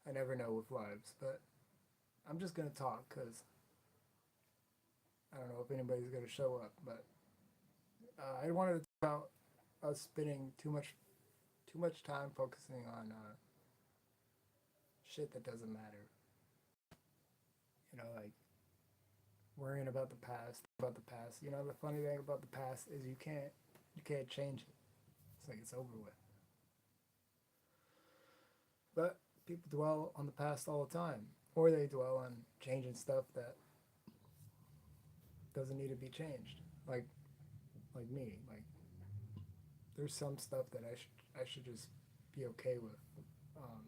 I never know with lives, but I'm just gonna talk because I don't know if anybody's gonna show up. But I wanted to talk about us spending too much time focusing on shit that doesn't matter. Like worrying about the past, about the past. The funny thing about the past is you can't change it. It's like it's over with. But people dwell on the past all the time, or they dwell on changing stuff that doesn't need to be changed. Like me, like there's some stuff that I should just be okay with. Um,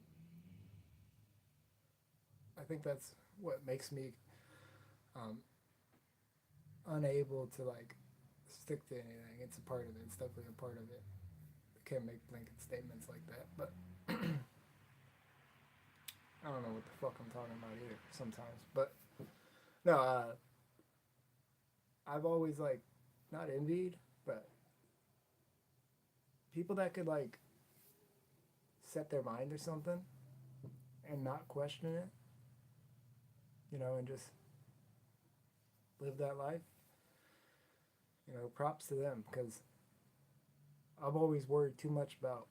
I think that's what makes me um, unable to like stick to anything. It's a part of it. It's definitely a part of it. I can't make blanket statements like that, but I don't know what the fuck I'm talking about either sometimes. But no, I've always like not envied, but people that could like set their mind or something and not question it, and just live that life. Props to them because I've always worried too much about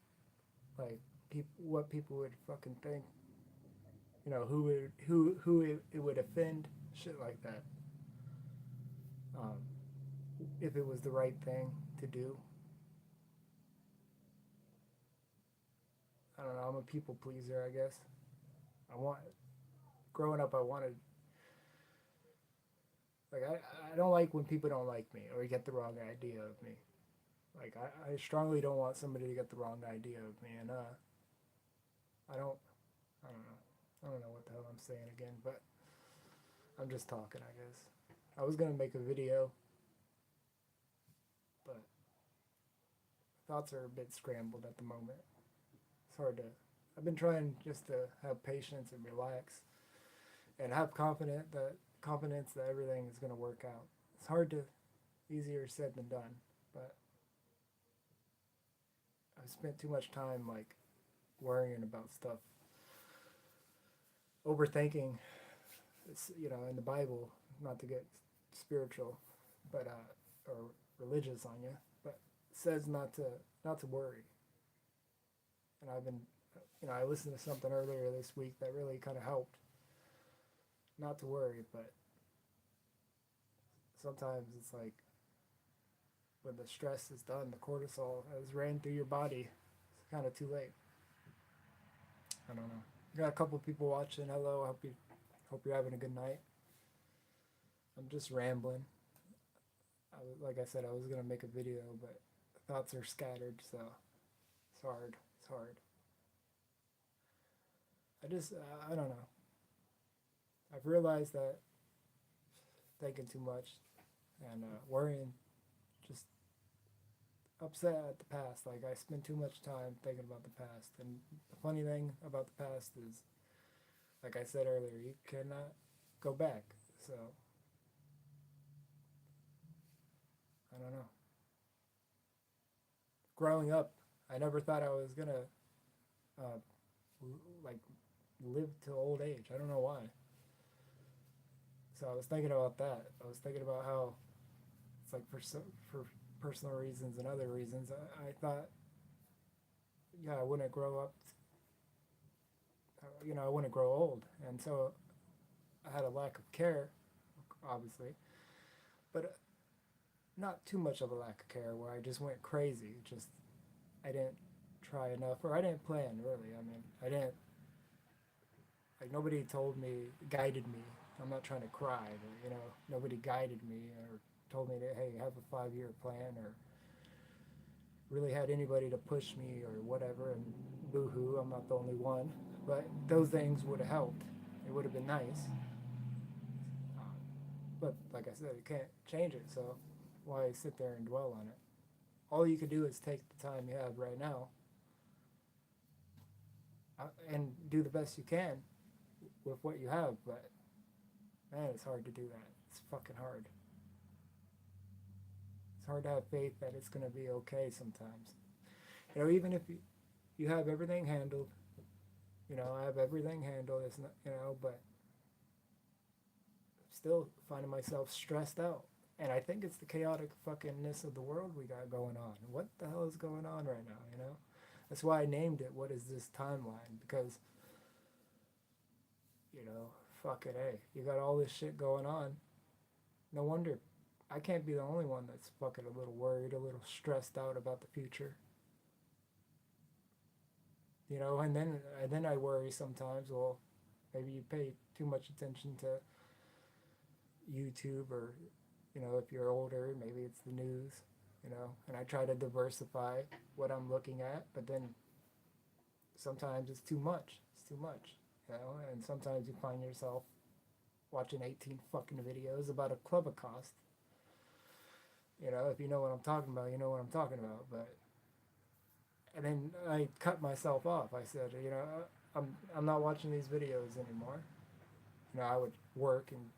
like what people would fucking think. Who it would offend, shit like that. Um, if it was the right thing to do, I don't know. I'm a people pleaser, I guess. I want growing up. I wanted like I don't like when people don't like me or get the wrong idea of me. Like I strongly don't want somebody to get the wrong idea of me, and I don't I don't know. I don't know what the hell I'm saying again, but I'm just talking, I guess. I was gonna make a video, but thoughts are a bit scrambled at the moment. It's hard to. I've been trying just to have patience and relax and have confidence that everything is gonna work out. It's hard to, easier said than done, but I've spent too much time like worrying about stuff, overthinking. It's in the Bible, not to get spiritual, but or religious on you, but it says not to worry. And I've been, I listened to something earlier this week that really kind of helped not to worry, but sometimes it's like when the stress is done, the cortisol has ran through your body. It's kind of too late. I don't know. Got a couple people watching. Hello. Hope you're having a good night. I'm just rambling. Like I said, I was gonna make a video, but thoughts are scattered, so it's hard. It's hard. I don't know. I've realized that thinking too much and worrying just upset at the past. Like I spend too much time thinking about the past, and the funny thing about the past is, like I said earlier, you cannot go back. So I don't know. Growing up, I never thought I was gonna uh, like live to old age. I don't know why. So I was thinking about that. I was thinking about how it's like for personal reasons and other reasons. I thought, yeah, I wouldn't grow up. I wouldn't grow old, and so I had a lack of care, obviously, but not too much of a lack of care where I just went crazy. Just I didn't try enough, or I didn't plan really. I mean, I didn't like nobody told me, guided me. I'm not trying to cry, but nobody guided me or told me that hey, have a 5 year plan or really had anybody to push me or whatever. And boohoo, I'm not the only one. But those things would have helped. It would have been nice. But like I said, you can't change it. So why sit there and dwell on it? All you can do is take the time you have right now and do the best you can with what you have. But man, it's hard to do that. It's fucking hard. It's hard to have faith that it's going to be okay sometimes. Even if you have everything handled, You know, I have everything handled. It's not, you know, but still finding myself stressed out. And I think it's the chaotic fuckingness of the world we got going on. What the hell is going on right now, you know? That's why I named it What Is This Timeline? Because, you know, fuck it, hey, you got all this shit going on. No wonder I can't be the only one that's fucking a little worried, a little stressed out about the future. You know, and then I worry sometimes, well, maybe you pay too much attention to YouTube, or you know, if you're older, maybe it's the news, you know, and I try to diversify what I'm looking at, but then sometimes it's too much. It's too much, you know, and sometimes you find yourself watching 18 fucking videos about a club cost. You know, if you know what I'm talking about, you know what I'm talking about. But and then I cut myself off. I said, you know, I'm not watching these videos anymore. You know, I would work, and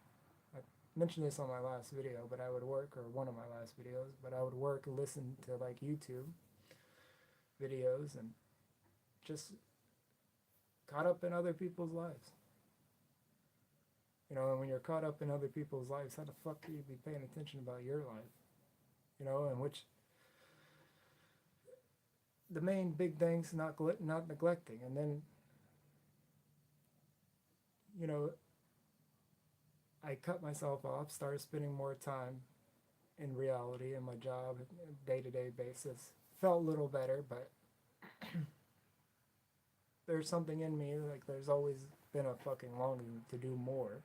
I mentioned this on my last video, but I would work, or one of my last videos, but I would work and listen to like YouTube videos and just caught up in other people's lives. You know, and when you're caught up in other people's lives, how the fuck can you be paying attention about your life? You know, and which the main big things not neglecting, and then you know I cut myself off, started spending more time in reality in my job, day to day basis. Felt a little better, but there's something in me, like there's always been a fucking longing to do more,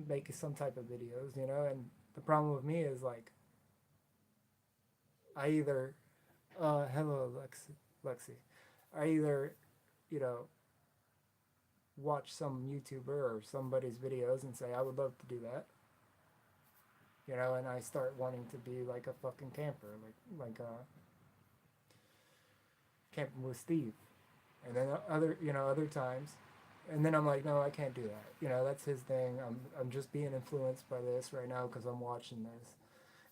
make some type of videos, you know. And the problem with me is like I either, hello Lexi, I either, you know, watch some YouTuber or somebody's videos and say I would love to do that, you know, and I start wanting to be like a fucking camper, camping with Steve, and then other times, and then I'm like, no, I can't do that. You know, that's his thing. I'm just being influenced by this right now because I'm watching this,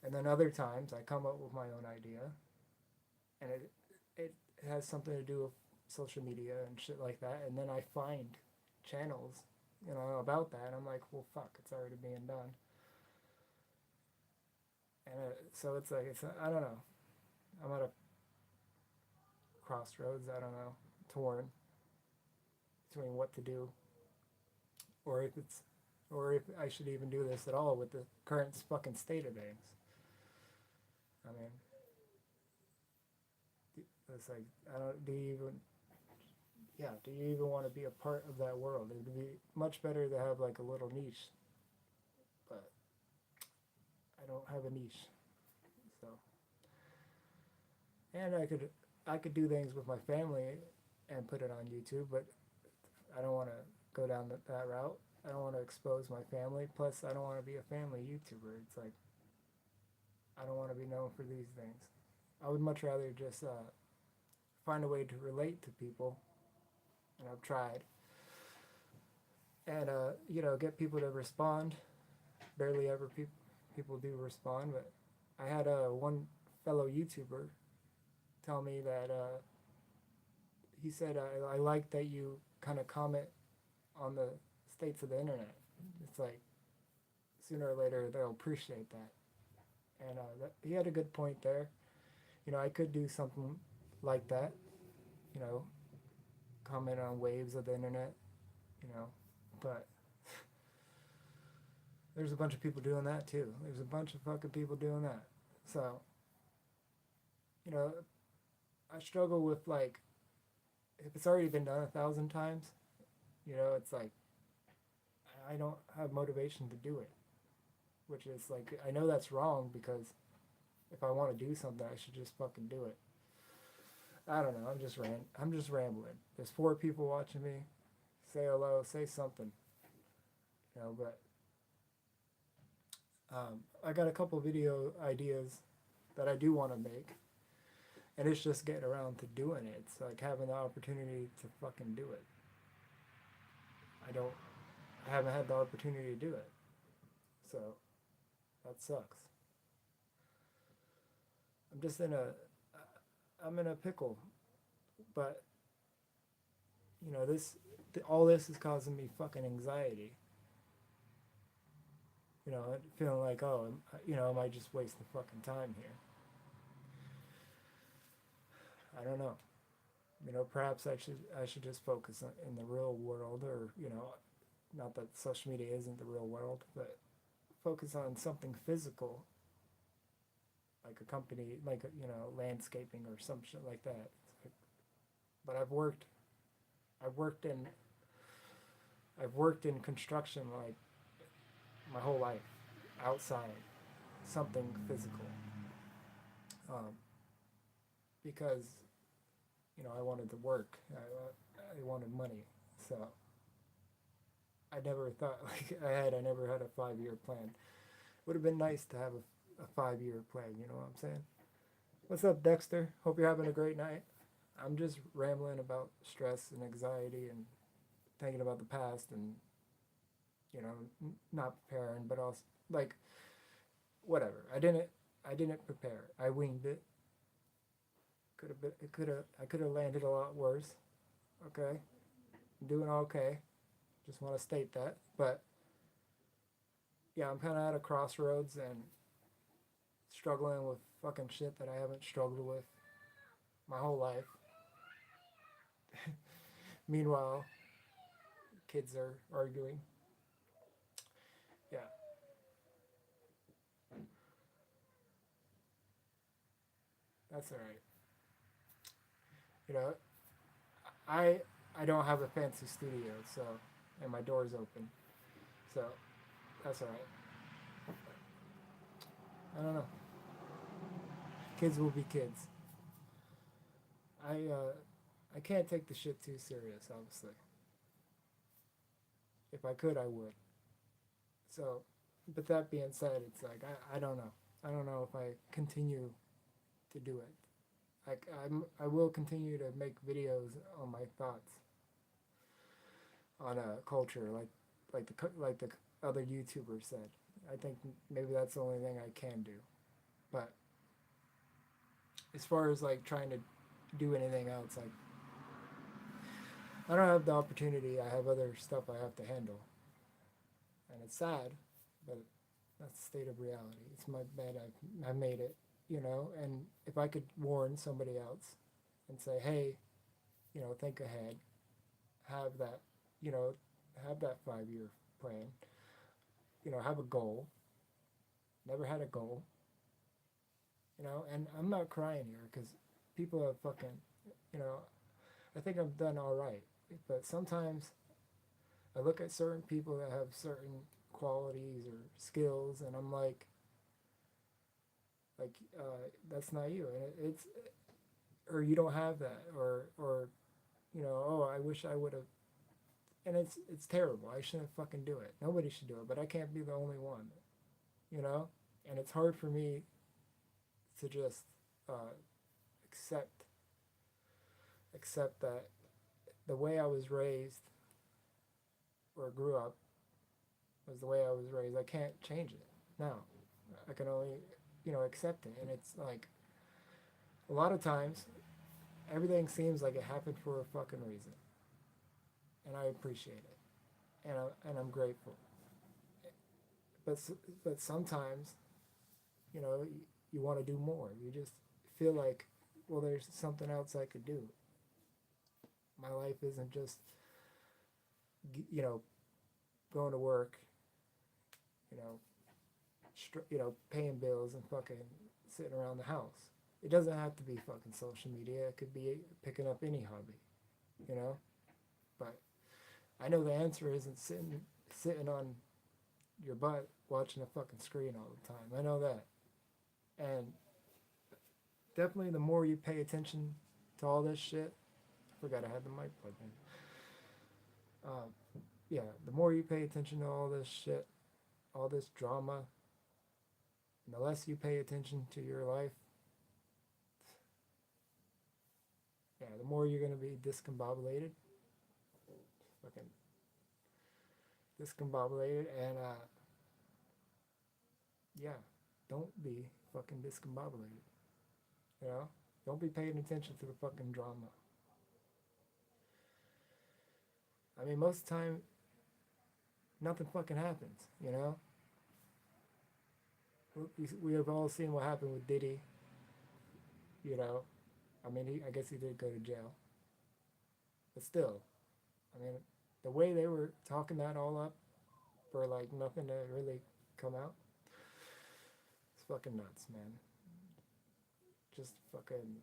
and then other times I come up with my own idea, and it has something to do with social media and shit like that, and then I find channels, you know, about that, and I'm like, well, fuck, it's already being done, and so it's like I don't know. I'm at a crossroads. I don't know, torn between what to do, or if it's, or if I should even do this at all with the current fucking state of things. I mean, it's like I don't. Do you even? Yeah. Do you even want to be a part of that world? It would be much better to have like a little niche, but I don't have a niche. So, and I could do things with my family and put it on YouTube, but I don't want to go down that route. I don't want to expose my family. Plus, I don't want to be a family YouTuber. It's like I don't want to be known for these things. I would much rather just find a way to relate to people, and I've tried, and you know, get people to respond. Barely ever people do respond, but I had one fellow YouTuber tell me that he said I like that you kind of comment on the states of the internet. It's like sooner or later they'll appreciate that, and he had a good point there. You know, I could do something like that. You know, comment on waves of the internet. You know, but there's a bunch of people doing that too. There's a bunch of fucking people doing that. So, you know, I struggle with like if it's already been done 1,000 times. You know, it's like I don't have motivation to do it, which is like I know that's wrong because if I want to do something, I should just fucking do it. I don't know. I'm just rambling. There's 4 people watching me. Say hello. Say something. You know, but I got a couple video ideas that I do want to make, and it's just getting around to doing it. It's like having the opportunity to fucking do it. I don't. I haven't had the opportunity to do it, so that sucks. I'm just in a I'm in a pickle. But all this is causing me fucking anxiety. Feeling like, oh, am I just wasting fucking time here? I don't know. Perhaps I should just focus in the real world, or not that social media isn't the real world, but focus on something physical, like a company, like landscaping or some shit like that. Like, but I've worked in I've worked in construction like my whole life, outside, something physical, um, because I wanted to work. I wanted money, so I never thought like ahead. I never had a 5 year plan. Would have been nice to have a 5 year plan. You know what I'm saying? What's up, Dexter? Hope you're having a great night. I'm just rambling about stress and anxiety and thinking about the past and not preparing, but also like whatever. I didn't prepare. I winged it. Could have been. It could have. I could have landed a lot worse. Okay, I'm doing okay. Just want to state that. But yeah, I'm kind of at a crossroads and struggling with fucking shit that I haven't struggled with my whole life. Meanwhile, kids are arguing. Yeah, that's all right. You know, I I don't have a fancy studio, so and my door's open, so that's all right. I don't know. Kids will be kids. I can't take the shit too serious. Obviously, if I could, I would. So, but that being said, it's like I don't know. I don't know if I continue to do it. Like I will continue to make videos on my thoughts on a culture, like the other YouTubers said. I think maybe that's the only thing I can do. But as far as like trying to do anything else, like I don't have the opportunity. I have other stuff I have to handle, and it's sad, but that's the state of reality. It's my bad. I made it, And if I could warn somebody else and say, hey, think ahead, have that, you know, have that 5 year plan, have a goal. Never had a goal, And I'm not crying here because people have fucking, you know, I think I've done all right. But sometimes I look at certain people that have certain qualities or skills, and I'm that's not you, and it's or you don't have that, or oh, I wish I would have, and it's terrible. I shouldn't fucking do it. Nobody should do it, but I can't be the only one, you know, and it's hard for me to just uh, accept accept that the way I was raised or grew up was the way I was raised. I can't change it now. I can only accept it, and it's like a lot of times everything seems like it happened for a fucking reason, and I appreciate it, and I'm grateful. But but sometimes you want to do more. You just feel like, well, there's something else I could do. My life isn't just you know going to work, you know paying bills and fucking sitting around the house. It doesn't have to be fucking social media. It could be picking up any hobby, you know. But I know the answer isn't sitting on your butt watching a fucking screen all the time. I know that, and definitely the more you pay attention to all this shit. I forgot I had the mic plugged in. Yeah, the more you pay attention to all this shit, all this drama, and the less you pay attention to your life, yeah, the more you're gonna be discombobulated, fucking discombobulated, and yeah, don't be fucking discombobulated, you know. Don't be paying attention to the fucking drama. I mean, most of the time, nothing fucking happens, you know? We have all seen what happened with Diddy, you know? I mean, I guess he did go to jail. But still, I mean, the way they were talking that all up for like nothing to really come out, it's fucking nuts, man. Just fucking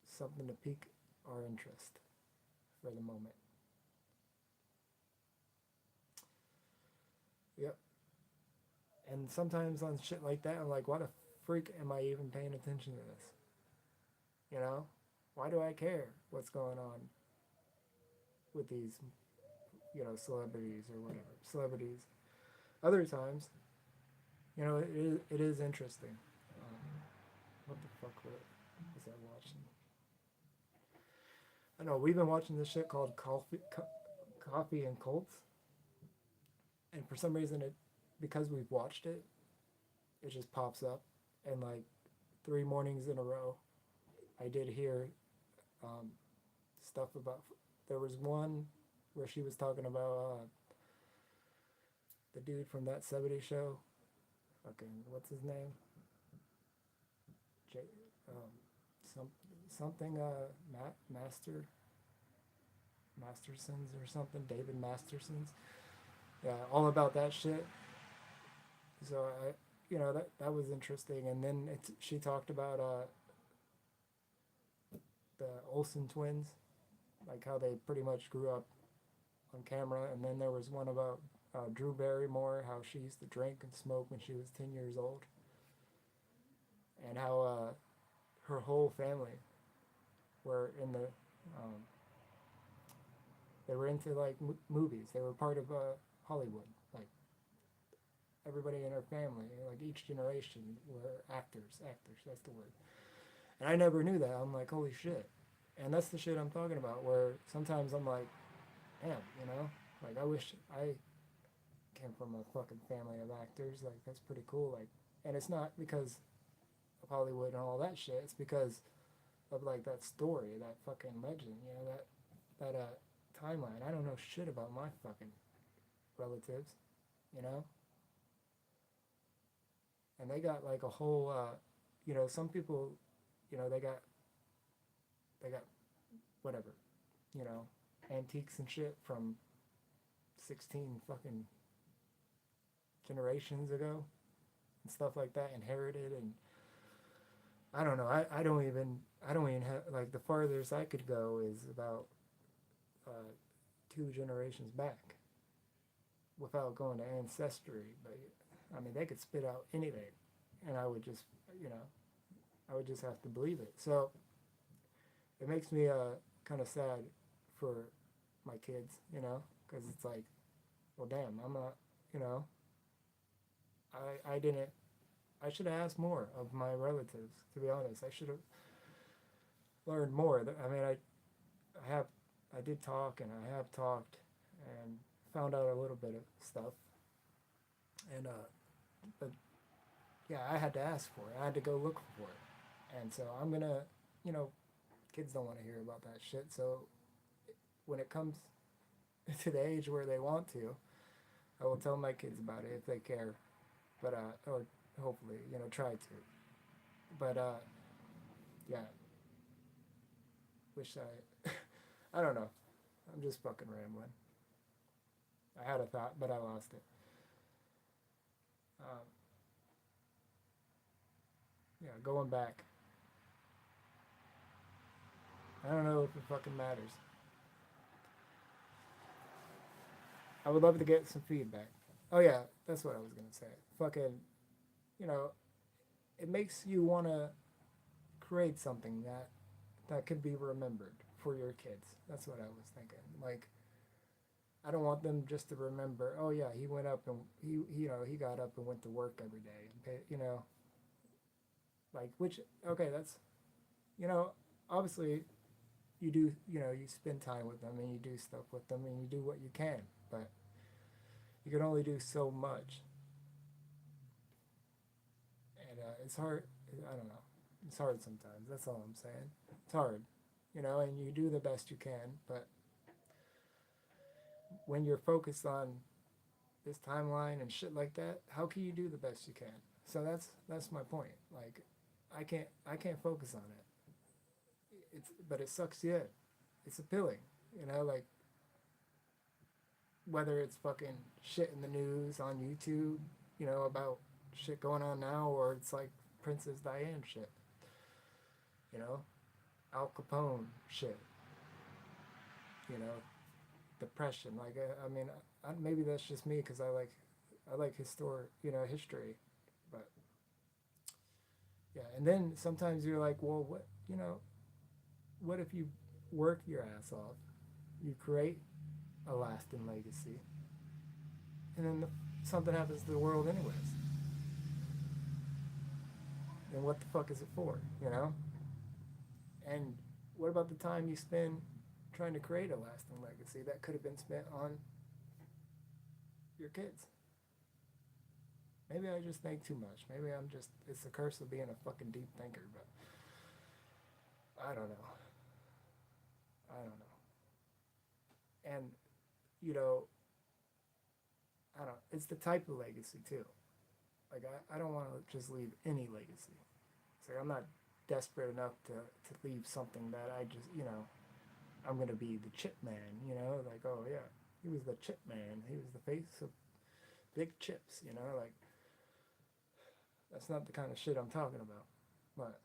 something to pique our interest for the moment. Yep. And sometimes on shit like that, I'm like, why the freak am I even paying attention to this? You know? Why do I care what's going on with these, celebrities or whatever? Celebrities. Other times, it is interesting. Um, what the fuck was I watching? I know we've been watching this shit called Coffee and Colts, and for some reason because we've watched it, it just pops up, and like 3 mornings in a row, I did hear um, stuff about. There was one where she was talking about the dude from that '70s show. Fucking what's his name? J, um, some something Mastersons or something. David Mastersons. Yeah, all about that shit. So that was interesting. And then she talked about the Olsen twins, like how they pretty much grew up on camera. And then there was one about Drew Barrymore, how she used to drink and smoke when she was 10 years old, and how her whole family were in the um, they were into like movies. They were part of Hollywood. Like everybody in her family, like each generation, were actors. Actors, that's the word. And I never knew that. I'm like, holy shit. And that's the shit I'm talking about. Where sometimes I'm like, damn, like I wish I came from a fucking family of actors. Like that's pretty cool. Like, and it's not because of Hollywood and all that shit. It's because of like that story, that fucking legend. That timeline. I don't know shit about my fucking relatives. You know, and they got like a whole. Some people, they got whatever, you know, antiques and shit from 16 fucking generations ago and stuff like that, inherited. And I don't know. I don't even have, like, the farthest I could go is about uh, 2 generations back without going to ancestry. But I mean, they could spit out anything, and you know, I would just have to believe it. So it makes me kind of sad for my kids, because it's like, well, damn, I'm not, you know, I didn't. I should have asked more of my relatives. To be honest, I should have learned more. I mean, I have, I did talk, and I have talked, and found out a little bit of stuff, and but yeah, I had to ask for it. I had to go look for it, and so I'm gonna, you know, kids don't want to hear about that shit. So when it comes to the age where they want to, I will tell my kids about it if they care, but or hopefully, try to. But yeah, wish I, I don't know. I'm just fucking rambling. I had a thought, but I lost it. Um, yeah, going back. I don't know if it fucking matters. I would love to get some feedback. Oh yeah, that's what I was gonna say. Fucking, you know, it makes you wanna create something that could be remembered for your kids. That's what I was thinking. Like, I don't want them just to remember. Oh yeah, he went up and he got up and went to work every day and pay, like, which, okay, that's, you know obviously you do, you spend time with them and you do stuff with them and you do what you can, but you can only do so much, and it's hard. I don't know. It's hard sometimes. That's all I'm saying. It's hard, you know, and you do the best you can, but when you're focused on this timeline and shit like that, how can you do the best you can? So that's my point. Like, I can't focus on it. It's but it sucks you in. It's appealing, you know, like whether it's fucking shit in the news on YouTube, you know, about shit going on now, or it's like Princess Diane shit, you know, Al Capone shit, you know, depression. Like, I mean, maybe that's just me because I like history, but yeah. And then sometimes you're like, well, what, you know, what if you work your ass off, you create a lasting legacy, and then something happens to the world anyways? Then what the fuck is it for, you know? And what about the time you spend trying to create a lasting legacy that could have been spent on your kids? Maybe I just think too much. Maybe it's the curse of being a fucking deep thinker, but I don't know. I don't know. And, you know, I don't, it's the type of legacy too. Like, I don't want to just leave any legacy. It's like I'm not desperate enough to leave something that I just, you know, I'm going to be the chip man, you know, like, oh yeah, he was the chip man. He was the face of big chips, you know, like, that's not the kind of shit I'm talking about. But,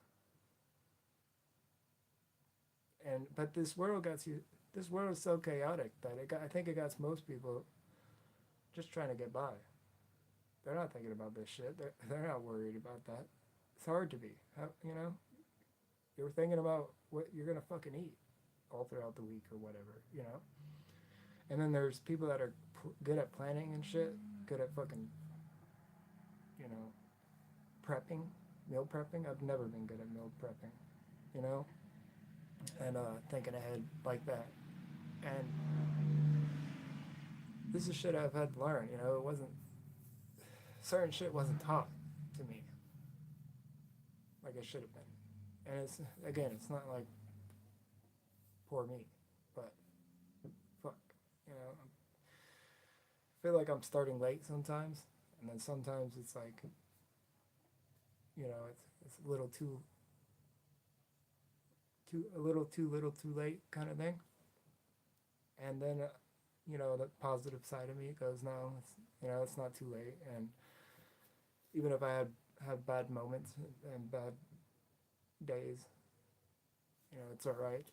but this world is so chaotic that I think it got most people just trying to get by. They're not thinking about this shit. They're not worried about that. It's hard to be, you know? You're thinking about what you're going to fucking eat all throughout the week or whatever, you know? And then there's people that are good at planning and shit, good at fucking, you know, prepping, meal prepping. I've never been good at meal prepping, you know? And thinking ahead like that. And this is shit I've had to learn, you know? Certain shit wasn't taught to me like it should have been. And it's not like poor me, but fuck, you know, I feel like I'm starting late sometimes, and then sometimes it's like, you know, it's a little little too late kind of thing. And then, you know, the positive side of me goes, no, it's not too late. And even if I have bad moments and bad days, you know, it's all right.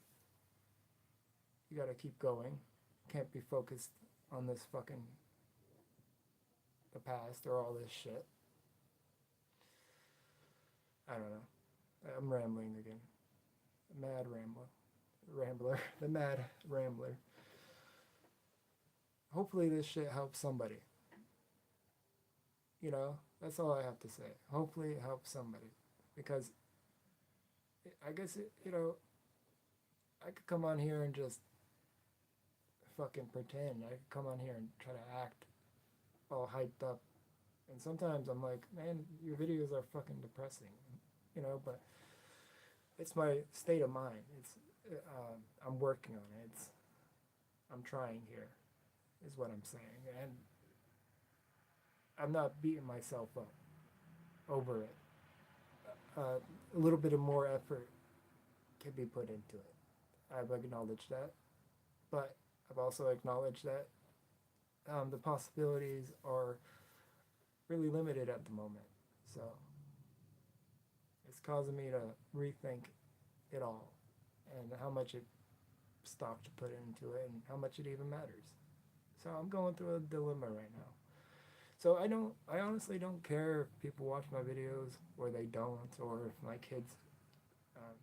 You gotta keep going. Can't be focused on this fucking the past or all this shit. I don't know. I'm rambling again. Mad rambler, the mad rambler. Hopefully this shit helps somebody. You know, that's all I have to say. Hopefully it helps somebody, because I guess you know, I could come on here and just fucking pretend. I could come on here and try to act all hyped up, and sometimes I'm like, man, your videos are fucking depressing, you know. But it's my state of mind. I'm working on it. I'm trying here, is what I'm saying, and I'm not beating myself up over it. A little bit of more effort can be put into it. I've acknowledged that, but I've also acknowledged that the possibilities are really limited at the moment. So it's causing me to rethink it all, and how much stock to put into it, and how much it even matters. So I'm going through a dilemma right now. So I honestly don't care if people watch my videos or they don't, or if my kids, um,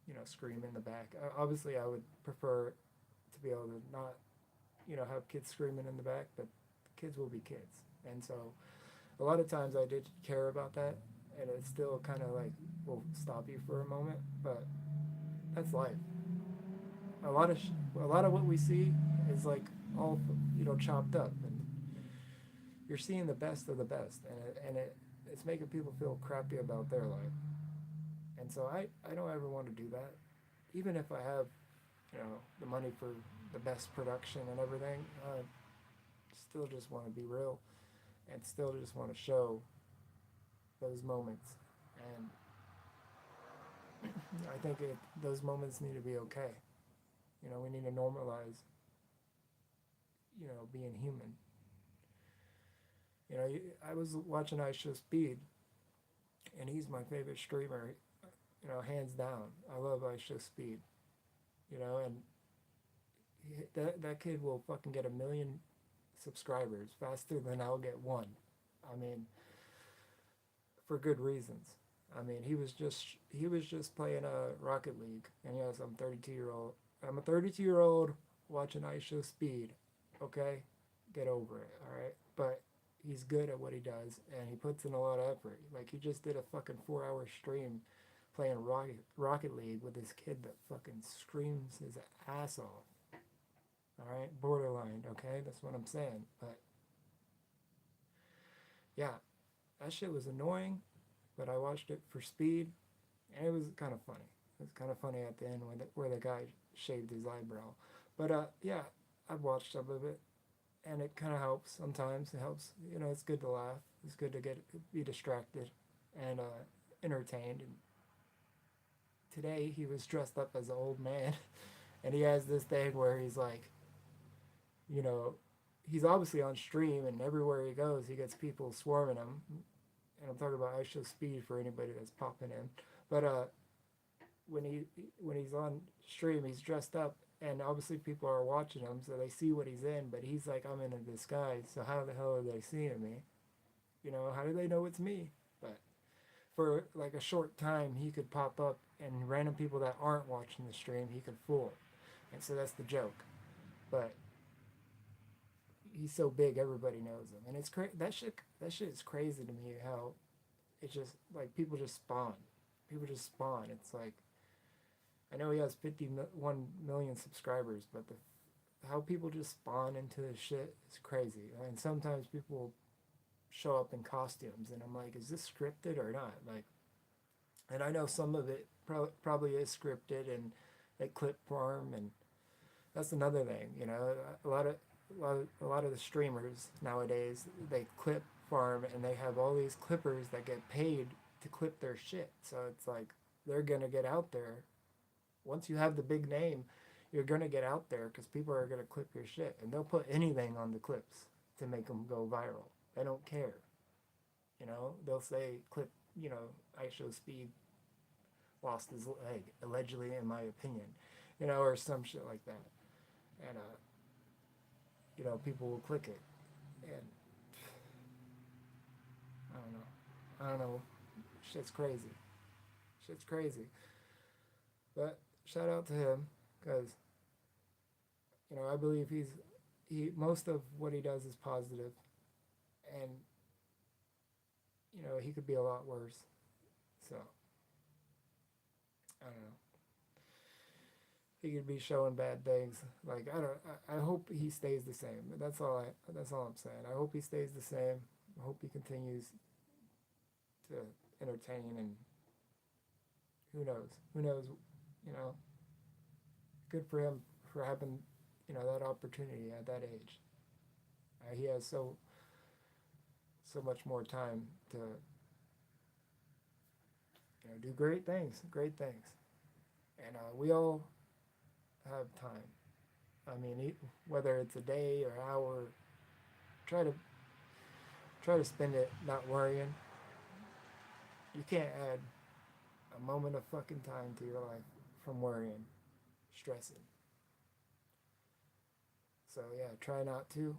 you know, scream in the back. Obviously, I would prefer to be able to not, you know, have kids screaming in the back, but kids will be kids. And so a lot of times I did care about that, and it still kind of like will stop you for a moment, but that's life. A lot of what we see is like all, you know, chopped up, and you're seeing the best of the best, and it's making people feel crappy about their life, And so I don't ever want to do that. Even if I have, the money for the best production and everything, I still just want to be real and still just want to show those moments. And I think those moments need to be okay. We need to normalize, being human. I was watching I Show Speed, and he's my favorite streamer, hands down. I love I Show Speed, and that kid will fucking get 1 million subscribers faster than I'll get one. I mean, for good reasons. I mean, he was just playing a Rocket League, and yes, I'm 32 year old. I'm a 32-year old watching I Show Speed. Okay, get over it. All right, but he's good at what he does, and he puts in a lot of effort. Like he just did a fucking 4-hour stream playing Rocket League with this kid that fucking screams his ass off. All right, borderline. Okay, that's what I'm saying. But yeah, that shit was annoying, but I watched it for speed, and it was kind of funny. It was kind of funny at the end where the guy shaved his eyebrow. But yeah, I've watched some of it, and it kind of helps sometimes. It helps, it's good to laugh. It's good to be distracted and entertained. And today he was dressed up as an old man, and he has this thing where he's like, you know, he's obviously on stream, and everywhere he goes, he gets people swarming him. And I'm talking about I Show Speed for anybody that's popping in. But when he's on stream, he's dressed up, and obviously people are watching him, so they see what he's in. But he's like, I'm in a disguise, so how the hell are they seeing me? How do they know it's me? But for like a short time, he could pop up, and random people that aren't watching the stream, he could fool. And so that's the joke. But he's so big, everybody knows him, and it's that shit. That shit is crazy to me. How it just like people just spawn. People just spawn. It's like I know he has 51 million subscribers, but how people just spawn into this shit is crazy. And sometimes people show up in costumes, and I'm like, is this scripted or not? Like, and I know some of it probably is scripted, and they clip farm, and that's another thing. A lot of the streamers nowadays, they clip farm, and they have all these clippers that get paid to clip their shit. So it's like they're gonna get out there. Once you have the big name, you're gonna get out there because people are gonna clip your shit, and they'll put anything on the clips to make them go viral. They don't care. They'll say clip. I Show Speed lost his leg allegedly, in my opinion. Or some shit like that, and people will click it, and I don't know. I don't know. Shit's crazy. Shit's crazy. But shout out to him because I believe he most of what he does is positive, and he could be a lot worse. So I don't know. He could be showing bad things. Like I don't. I hope he stays the same. That's all. That's all I'm saying. I hope he stays the same. I hope he continues to entertain, and who knows? Who knows? You know, good for him for having that opportunity at that age. He has so much more time to do great things, and we all have time. I mean, whether it's a day or hour, try to spend it not worrying. You can't add a moment of fucking time to your life from worrying, stressing. So yeah, try not to.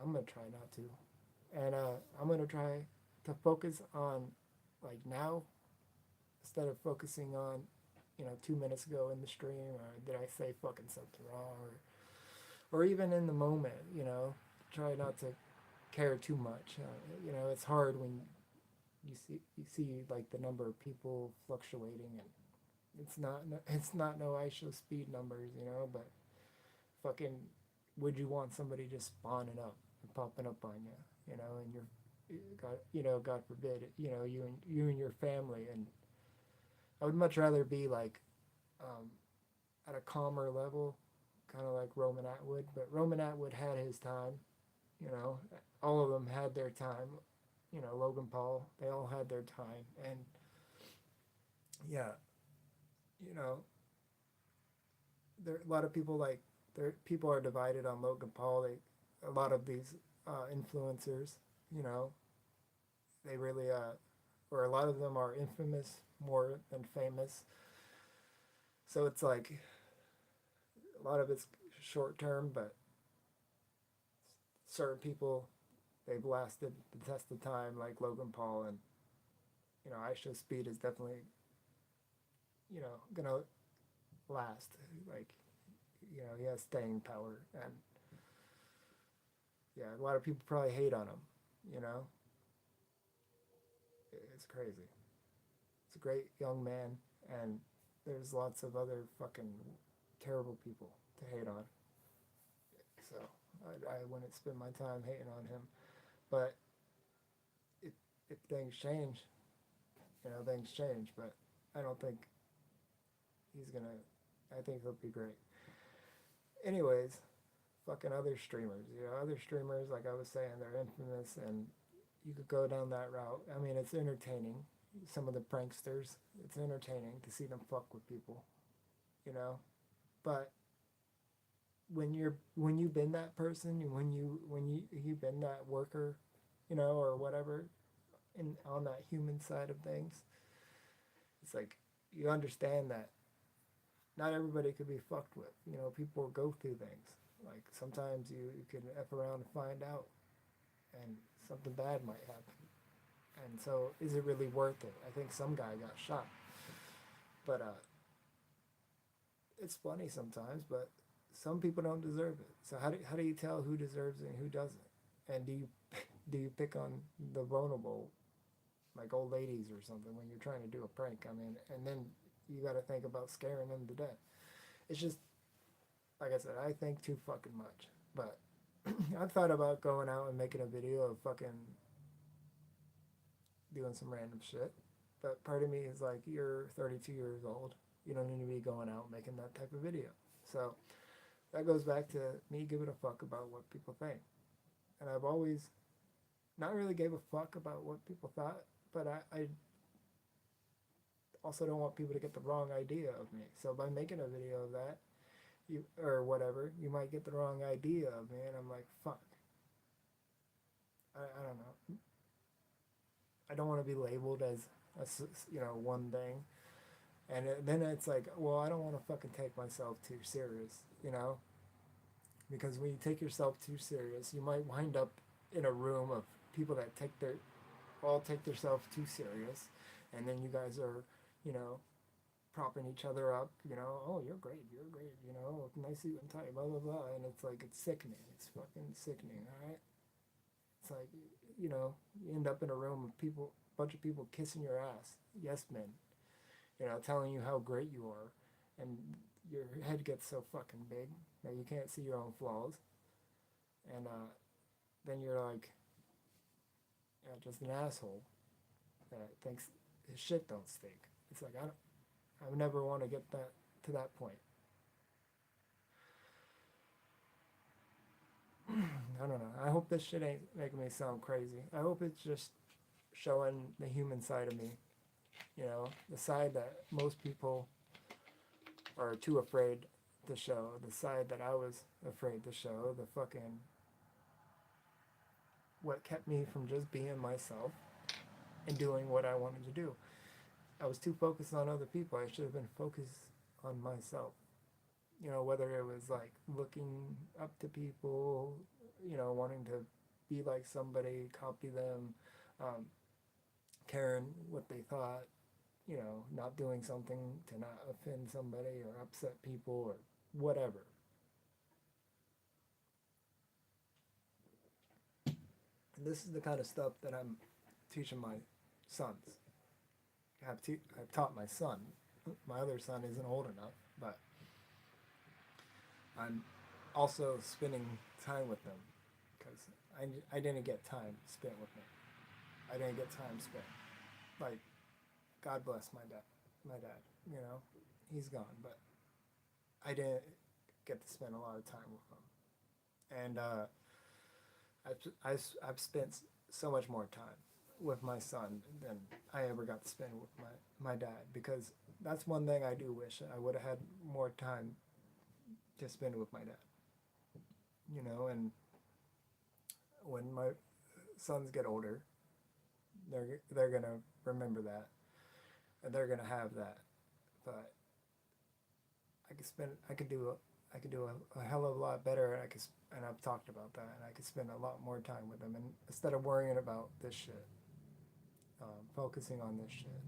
I'm gonna try not to, and I'm gonna try to focus on like now instead of focusing on 2 minutes ago in the stream, or did I say fucking something wrong, or even in the moment. Try not to care too much. It's hard when you see like the number of people fluctuating, and it's not no I Show Speed numbers, but fucking would you want somebody just spawning up and popping up on you, and God forbid, you and your family, and I would much rather be like um, at a calmer level, kind of like Roman Atwood. But Roman Atwood had his time, you know. All of them had their time. You know, Logan Paul, they all had their time, and yeah, you know, there a lot of people like there people are divided on Logan Paul. A lot of these influencers, you know, they really or a lot of them are infamous more than famous. So it's like a lot of it's short term, but certain people they've lasted the test of time, like Logan Paul, and you know, IShowSpeed is definitely gonna last. Like you know, he has staying power, and yeah, a lot of people probably hate on him. You know, it's crazy. He's a great young man, and there's lots of other fucking terrible people to hate on. So I wouldn't spend my time hating on him. But if, if things change, you know, things change. But I don't think he's gonna. I think he'll be great. Anyways, fucking other streamers. You know, other streamers, like I was saying, they're infamous, and you could go down that route. I mean, it's entertaining. Some of the pranksters, it's entertaining to see them fuck with people. You know, but when you've been that person, you've been that worker, you know, or whatever, in on that human side of things, it's like you understand that not everybody could be fucked with. You know, people go through things. Like sometimes you can f around and find out, and something bad might happen. And so, is it really worth it? I think some guy got shot, but it's funny sometimes. But some people don't deserve it. So how do you tell who deserves it and who doesn't? And do you pick on the vulnerable, like old ladies or something, when you're trying to do a prank? I mean, and then you got to think about scaring them to death. It's just like I said, I think too fucking much. But I've thought about going out and making a video of fucking doing some random shit. But part of me is like, you're 32 years old. You don't need to be going out making that type of video. So that goes back to me giving a fuck about what people think. And I've always not really gave a fuck about what people thought, but I also don't want people to get the wrong idea of me. So by making a video of that, you or whatever, you might get the wrong idea of me, and I'm like, fuck. I don't know. I don't want to be labeled as one thing, and then it's like, well, I don't want to fucking take myself too serious, you know, because when you take yourself too serious, you might wind up in a room of people that take themselves too serious, and then you guys are, you know, propping each other up, you know, oh, you're great, you know, nice suit and tie, blah, blah, blah. And it's like, it's sickening. It's fucking sickening, all right? It's like, you know, you end up in a room of people, a bunch of people kissing your ass, yes men, you know, telling you how great you are. And your head gets so fucking big that you can't see your own flaws. And then you're like, just an asshole that thinks his shit don't stink. It's like, I would never want to get that to that point. I don't know. I hope this shit ain't making me sound crazy. I hope it's just showing the human side of me. You know, the side that most people are too afraid to show. The side that I was afraid to show. The fucking what kept me from just being myself and doing what I wanted to do. I was too focused on other people. I should have been focused on myself. You know, whether it was like looking up to people, you know, wanting to be like somebody, copy them, um, caring what they thought, you know, not doing something to not offend somebody or upset people or whatever. And this is the kind of stuff that I'm teaching my sons. I've taught my son. My other son isn't old enough, but I'm also spending time with them because I didn't get time spent with them. I didn't get time spent. Like, God bless my dad. my dad. You know, he's gone, but I didn't get to spend a lot of time with him, and I've spent so much more time with my son than I ever got to spend with my dad, because that's one thing I do wish I would have had more time to spend with my dad. You know, and when my sons get older, they're gonna remember that, and they're gonna have that. But I could do a hell of a lot better, and and I've talked about that, and I could spend a lot more time with them, and instead of worrying about this shit, focusing on this shit.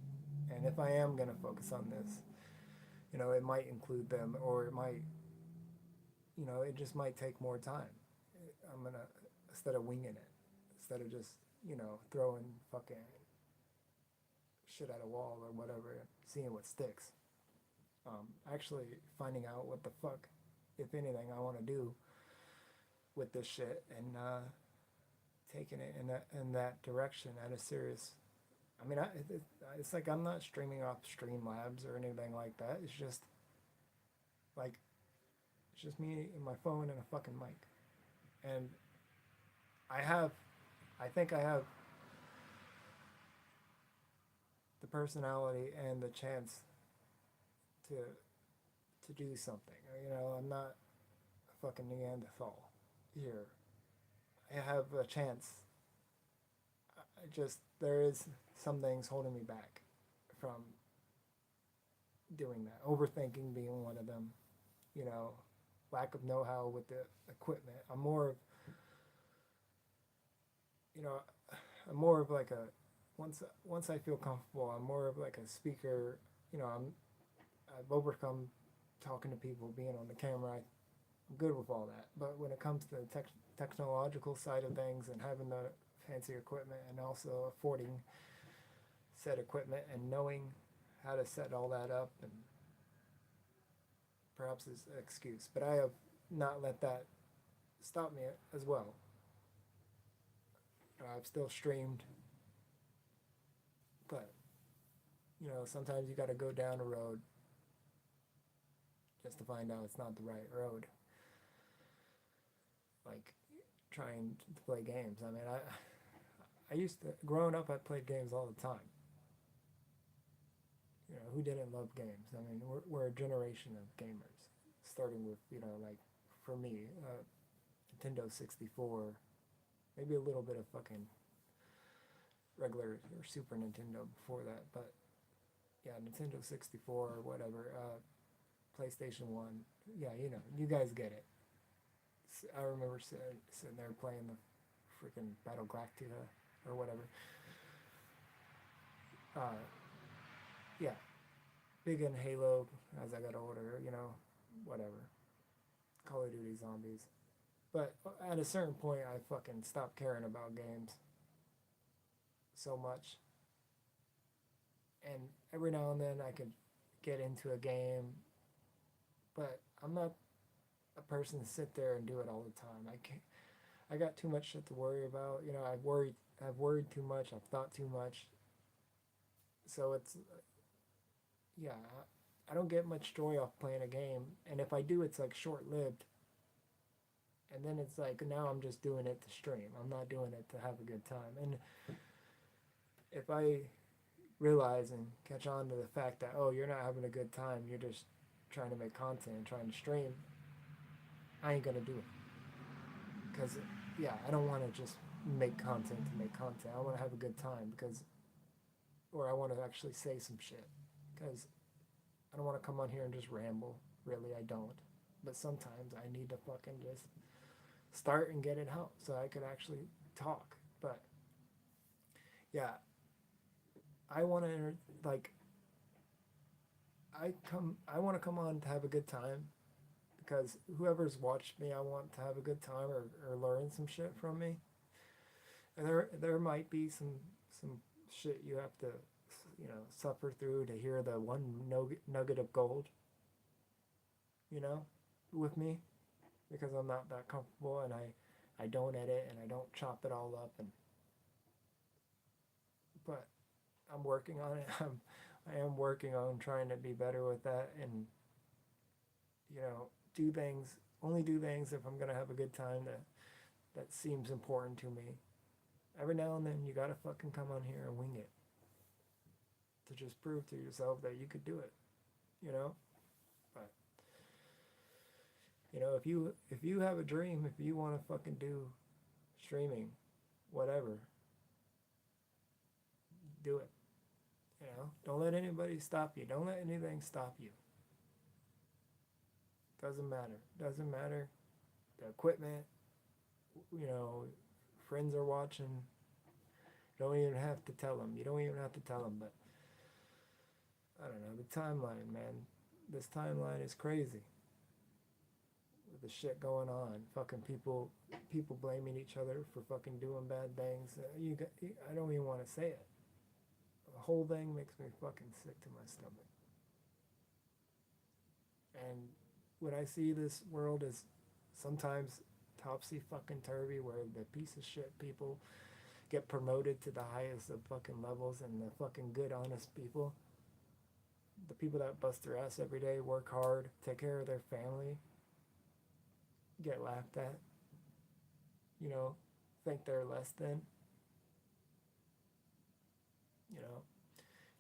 And if I am gonna focus on this, you know, it might include them, or it might, you know, it just might take more time. I'm gonna, instead of winging it, instead of just, you know, throwing fucking shit at a wall or whatever, and seeing what sticks. Actually finding out what the fuck, if anything, I want to do with this shit, and taking it in that direction at a serious. I mean, it's like I'm not streaming off Streamlabs or anything like that. It's just like it's just me and my phone and a fucking mic, and I have, I think I have the personality and the chance to do something. You know, I'm not a fucking Neanderthal here. I have a chance. I just, there is some things holding me back from doing that. Overthinking being one of them. You know, lack of know-how with the equipment. I'm more of, you know, I'm more of like a, once I feel comfortable, I'm more of like a speaker. You know, I've overcome talking to people, being on the camera. I'm good with all that. But when it comes to the technological side of things, and having the fancy equipment, and also affording said equipment, and knowing how to set all that up, and perhaps is an excuse, but I have not let that stop me as well. I've still streamed, but you know, sometimes you got to go down a road just to find out it's not the right road. Like trying to play games. I mean, I used to, growing up, I played games all the time. You know, who didn't love games? I mean, we're a generation of gamers, starting with, you know, like for me, Nintendo 64, maybe a little bit of fucking regular or Super Nintendo before that, but yeah, Nintendo 64 or whatever, PlayStation 1. Yeah, you know, you guys get it. I remember sitting there playing the freaking Battle Galactica or whatever. Uh, yeah, big in Halo as I got older, you know, whatever. Call of Duty Zombies. But at a certain point, I fucking stopped caring about games so much. And every now and then I could get into a game, but I'm not a person to sit there and do it all the time. I can't. I got too much shit to worry about. You know, I've worried too much. I've thought too much. So it's, yeah. I don't get much joy off playing a game, and if I do, it's like short lived. And then it's like now I'm just doing it to stream. I'm not doing it to have a good time. And if I realize and catch on to the fact that, oh, you're not having a good time, you're just trying to make content and trying to stream, I ain't gonna do it. Because, yeah, I don't want to just make content to make content. I want to have a good time, because, or I want to actually say some shit. Because I don't want to come on here and just ramble. Really, I don't. But sometimes I need to fucking just start and get it out so I could actually talk. But yeah, I want to, like, I want to come on to have a good time, because whoever's watched me, I want to have a good time, or learn some shit from me. And there might be some shit you have to, you know, suffer through to hear the one nugget of gold, you know, with me, because I'm not that comfortable, and I don't edit, and I don't chop it all up, and but I'm working on it. I'm I am working on trying to be better with that, and do things, only do things if I'm gonna have a good time that seems important to me. Every now and then you gotta fucking come on here and wing it to just prove to yourself that you could do it, you know? But if you have a dream, if you wanna fucking do streaming, whatever, do it. Don't let anybody stop you. Don't let anything stop you. Doesn't matter. Doesn't matter. The equipment, you know, friends are watching. You don't even have to tell them. You don't even have to tell them, but I don't know. The timeline, man. This timeline is crazy. With the shit going on. Fucking people blaming each other for fucking doing bad things. I don't even want to say it. The whole thing makes me fucking sick to my stomach. And what I see this world is sometimes topsy fucking turvy, where the piece of shit people get promoted to the highest of fucking levels, and the fucking good, honest people, the people that bust their ass every day, work hard, take care of their family, get laughed at, think they're less than.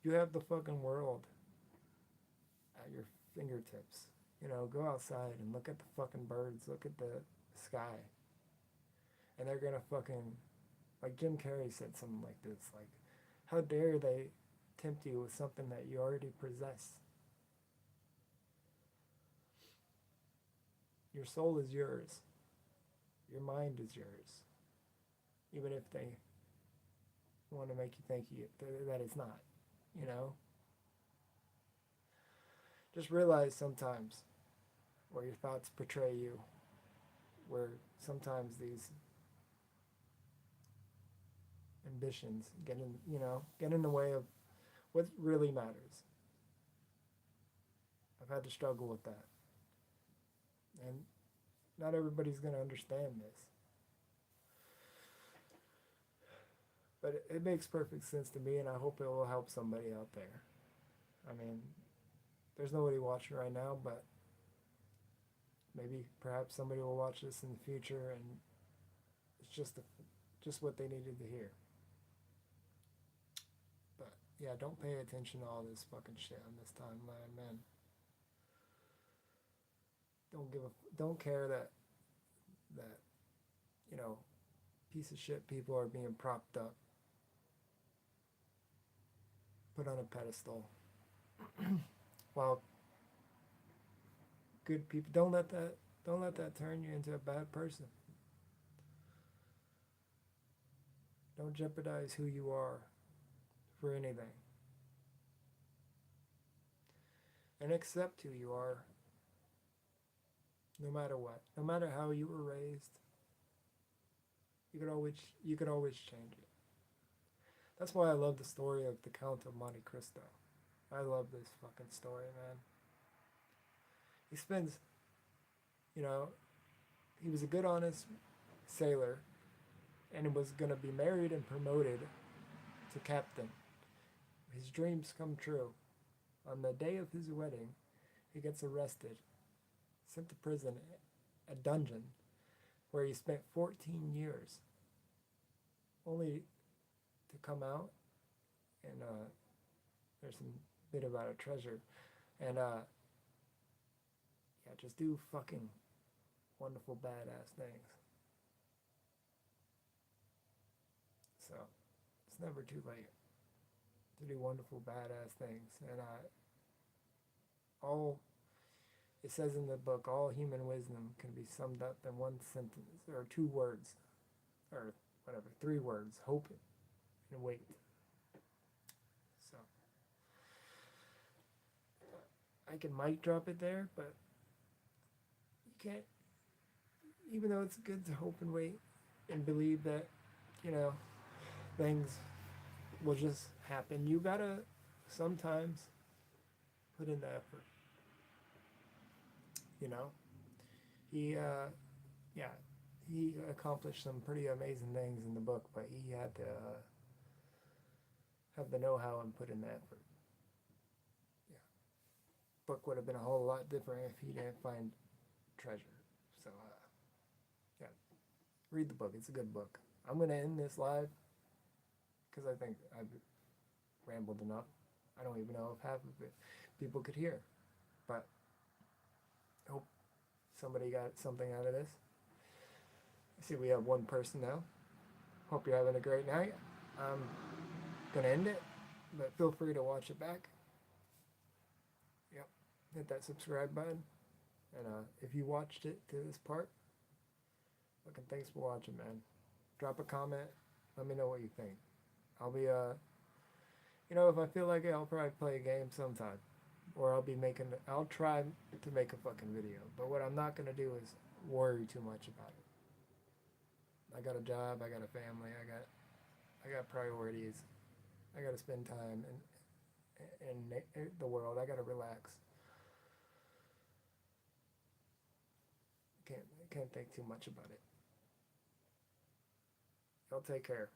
You have the fucking world at your fingertips. Go outside and look at the fucking birds, look at the sky. And they're gonna fucking, like Jim Carrey said something like this, like, how dare they tempt you with something that you already possess? Your soul is yours. Your mind is yours. Even if they want to make you think that it's not, you know? Just realize sometimes where your thoughts betray you, where sometimes these ambitions get in the way of what really matters. I've had to struggle with that. And not everybody's going to understand this. But it makes perfect sense to me, and I hope it will help somebody out there. I mean, there's nobody watching right now, but maybe perhaps somebody will watch this in the future, and it's just what they needed to hear. But yeah, don't pay attention to all this fucking shit on this timeline, man. Don't care that piece of shit people are being propped up, put on a pedestal, while good people, don't let that turn you into a bad person. Don't jeopardize who you are for anything. And accept who you are, no matter what. No matter how you were raised, you could always change it. That's why I love the story of the Count of Monte Cristo. I love this fucking story, man. He spends, he was a good, honest sailor, and was gonna be married and promoted to captain. His dreams come true. On the day of his wedding, he gets arrested, sent to prison, a dungeon, where he spent 14 years, only to come out, and there's some bit about a treasure, and just do fucking wonderful badass things. So it's never too late to do wonderful badass things, and all it says in the book, all human wisdom can be summed up in one sentence, or 2 words, or whatever, 3 words: hope and wait. So I can mic drop it there, but you can't, even though it's good to hope and wait and believe that, things will just happen, you gotta sometimes put in the effort. He accomplished some pretty amazing things in the book, but he had to have the know-how and put in the effort. book would have been a whole lot different if he didn't find treasure. So, yeah, read the book. It's a good book. I'm going to end this live because I think I've rambled enough. I don't even know if half of it people could hear. But I hope somebody got something out of this. I see we have one person now. Hope you're having a great night. I'm going to end it, but feel free to watch it back. Yep, hit that subscribe button. And if you watched it to this part, fucking thanks for watching, man. Drop a comment. Let me know what you think. I'll be, if I feel like it, I'll probably play a game sometime. Or I'll try to make a fucking video. But what I'm not going to do is worry too much about it. I got a job, I got a family, I got priorities. I got to spend time in the world. I got to relax. Can't think too much about it. Y'all take care.